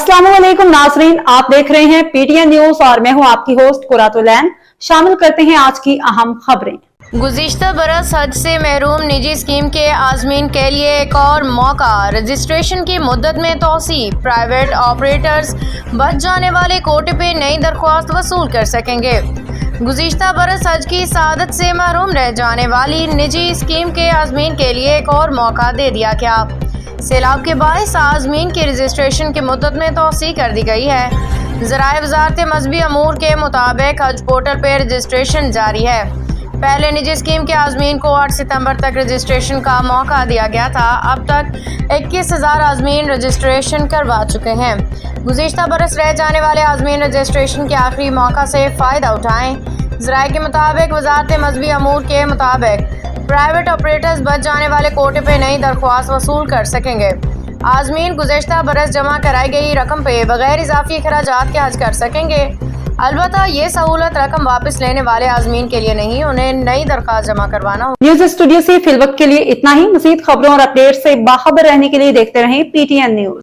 अस्सलाम वालेकुम नाजरीन, आप देख रहे हैं पीटीएन न्यूज और मैं हूं आपकी होस्ट कुरातुलैन। शामिल करते हैं आज की अहम खबरें। गुज़िश्ता बरस हज से महरूम निजी स्कीम के आज़मीन के लिए एक और मौका। रजिस्ट्रेशन की मुद्दत में तोसी। प्राइवेट ऑपरेटर्स बच जाने वाले कोटे पे नई दरख्वास्त वसूल कर सकेंगे। गुज़िश्ता बरस हज की सआदत से महरूम रह जाने वाली निजी स्कीम के आज़मीन के लिए एक और मौका दे दिया गया। सैलाब के बायस आज़मीन की रजिस्ट्रेशन की मुद्दत में तोसी कर दी गई है। ज़राए वज़ारत मज़हबी अमूर के मुताबिक हज पोर्टल पर रजिस्ट्रेशन जारी है। पहले निजी स्कीम के आज़मीन को 8 सितंबर तक रजिस्ट्रेशन का मौका दिया गया था। अब तक 21,000 आज़मीन रजिस्ट्रेशन करवा चुके हैं। गुज़िश्ता बरस रह जाने वाले आज़मीन रजिस्ट्रेशन के आखिरी मौका से फ़ायदा उठाएं। ज़राए के मुताबिक वज़ारत मज़हबी अमूर के मुताबिक प्राइवेट ऑपरेटर्स बच जाने वाले कोटे पे नई दरख्वास्त वसूल कर सकेंगे। आज़मीन गुज़िश्ता बरस जमा कराई गई रकम पे बगैर इजाफी अखराजात के हज कर सकेंगे। अलबत्ता ये सहूलत रकम वापस लेने वाले आज़मीन के लिए नहीं, उन्हें नई दरख्वास्त जमा करवाना होगा। न्यूज स्टूडियो से फिलवक्त के लिए इतना ही। मज़ीद खबरों और अपडेट से बाखबर रहने के लिए देखते रहें पीटीएन न्यूज।